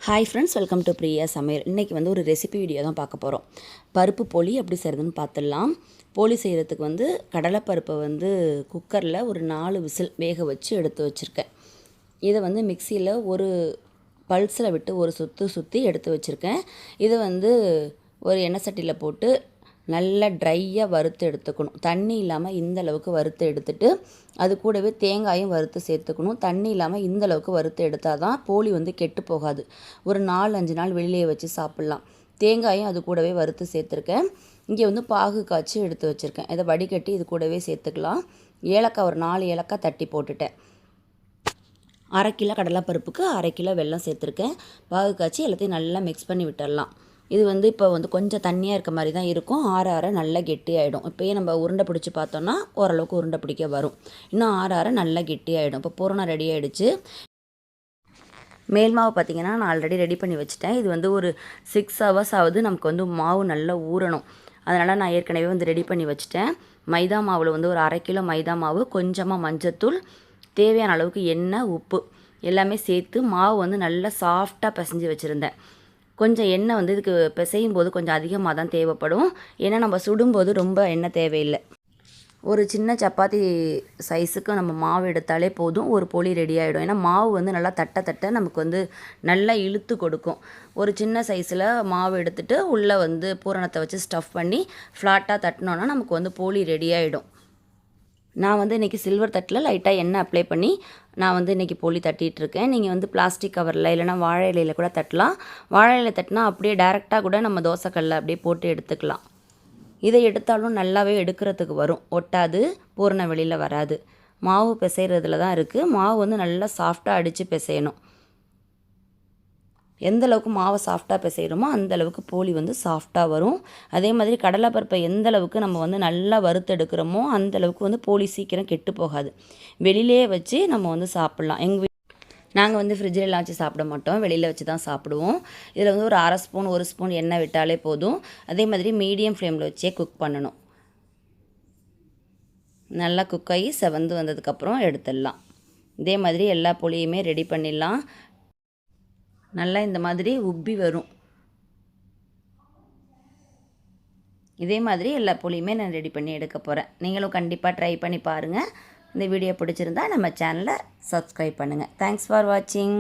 Hi friends, welcome to Priya சமையல். இன்றைக்கி ஒரு ரெசிபி வீடியோ தான் பார்க்க போகிறோம். பருப்பு போலி எப்படி செய்கிறதுன்னு பார்த்துடலாம். போலி செய்கிறதுக்கு கடலைப்பருப்பை குக்கரில் ஒரு 4 விசில் வேக வச்சு எடுத்து வச்சுருக்கேன். இதை மிக்சியில் ஒரு பல்ஸில் விட்டு ஒரு சுற்றி எடுத்து வச்சுருக்கேன். இதை ஒரு எண்ணெய் சட்டியில் போட்டு நல்லா ட்ரையாக வறுத்து எடுத்துக்கணும். தண்ணி இல்லாமல் இந்த அளவுக்கு வறுத்து எடுத்துட்டு அது கூடவே தேங்காயும் வறுத்து சேர்த்துக்கணும். தண்ணி இல்லாமல் இந்த அளவுக்கு வறுத்து எடுத்தால் தான் போலி கெட்டு போகாது. ஒரு 4-5 நாள் வெளியிலே வச்சு சாப்பிட்லாம். தேங்காயும் அது கூடவே வறுத்து சேர்த்துருக்கேன். இங்கே பாகு காய்ச்சி எடுத்து வச்சுருக்கேன். இதை வடிகட்டி இது கூடவே சேர்த்துக்கலாம். ஏலக்காய் ஒரு 4 ஏலக்காய் தட்டி போட்டுட்டேன். 1/2 கிலோ கடலைப்பருப்புக்கு 1/2 கிலோ வெல்லம் சேர்த்துருக்கேன். பாகு காய்ச்சி எல்லாத்தையும் நல்லா மிக்ஸ் பண்ணி விட்டுடலாம். இது இப்போ கொஞ்சம் தண்ணியாக இருக்க மாதிரி தான் இருக்கும். ஆற நல்லா கெட்டியாகிடும். இப்போயே நம்ம உருண்டை பிடிச்சி பார்த்தோன்னா ஓரளவுக்கு உருண்டை பிடிக்க வரும். இன்னும் ஆற நல்லா கெட்டியாகிடும். இப்போ பூரணம் ரெடி ஆகிடுச்சு. மேல் மாவு பார்த்திங்கன்னா நான் ஆல்ரெடி ரெடி பண்ணி வச்சுட்டேன். இது ஒரு 6 ஹவர்ஸ் ஆகுது. நமக்கு மாவு நல்லா ஊறணும். அதனால் நான் ஏற்கனவே ரெடி பண்ணி வச்சுட்டேன். மைதா மாவில் ஒரு 1/2 கிலோ மைதா மாவு, கொஞ்சமாக மஞ்சத்தூள், தேவையான அளவுக்கு எண்ணெய், உப்பு எல்லாமே சேர்த்து மாவு நல்லா சாஃப்டாக பிசைஞ்சு வச்சுருந்தேன். கொஞ்சம் எண்ணெய் இதுக்கு பிசையும் போது கொஞ்சம் அதிகமாக தான் தேவைப்படும். ஏன்னா நம்ம சுடும்போது ரொம்ப எண்ணெய் தேவையில்லை. ஒரு சின்ன சப்பாத்தி சைஸுக்கு நம்ம மாவு எடுத்தாலே போதும், ஒரு போலி ரெடி ஆகிடும். ஏன்னா மாவு நல்லா தட்ட நமக்கு நல்லா இழுத்து கொடுக்கும். ஒரு சின்ன சைஸில் மாவு எடுத்துகிட்டு உள்ளே பூரணத்தை வச்சு ஸ்டஃப் பண்ணி ஃப்ளாட்டாக தட்டினோன்னா நமக்கு போலி ரெடி ஆகிடும். நான் இன்றைக்கி சில்வர் தட்டில் லைட்டாக எண்ணெய் அப்ளை பண்ணி நான் இன்றைக்கி போலி தட்டிகிட்ருக்கேன். நீங்கள் பிளாஸ்டிக் கவரில் இல்லைனா வாழை இலையில் கூட தட்டலாம். வாழை இலையில் தட்டினா அப்படியே டேரெக்டாக கூட நம்ம தோசைக்கல்லில் அப்படியே போட்டு எடுத்துக்கலாம். இதை எடுத்தாலும் நல்லாவே எடுக்கிறதுக்கு வரும், ஒட்டாது, பூரணம் வெளியில் வராது. மாவு பிசைகிறதுல தான் இருக்குது. மாவு நல்லா சாஃப்டாக அடித்து பிசையணும். எந்த அளவுக்கு மாவை சாஃப்டாக பிசைகிறோமோ அந்த அளவுக்கு போலி சாஃப்டாக வரும். அதே மாதிரி கடலைப்பருப்பை எந்த அளவுக்கு நம்ம நல்லா வறுத்து எடுக்கிறோமோ அந்த அளவுக்கு போலி சீக்கிரம் கெட்டு போகாது. வெளியிலே வச்சு நம்ம சாப்பிட்லாம். நாங்கள் ஃப்ரிட்ஜிலலாம் வச்சு சாப்பிட மாட்டோம், வெளியில் வச்சு தான் சாப்பிடுவோம். இதில் ஒரு 1/2 ஸ்பூன் 1 ஸ்பூன் எண்ணெய் விட்டாலே போதும். அதே மாதிரி மீடியம் ஃப்ளேமில் வச்சே குக் பண்ணணும். நல்லா குக் ஆகி செவந்து வந்ததுக்கப்புறம் எடுத்துடலாம். இதே மாதிரி எல்லா போலியுமே ரெடி பண்ணிடலாம். நல்லா இந்த மாதிரி உப்பி வரும். இதே மாதிரி எல்லா போலியுமே நான் ரெடி பண்ணி எடுக்க போகிறேன். நீங்களும் கண்டிப்பாக ட்ரை பண்ணி பாருங்கள். இந்த வீடியோ பிடிச்சிருந்தா நம்ம சேனலை சப்ஸ்கிரைப் பண்ணுங்கள். தேங்க்ஸ் ஃபார் வாட்சிங்.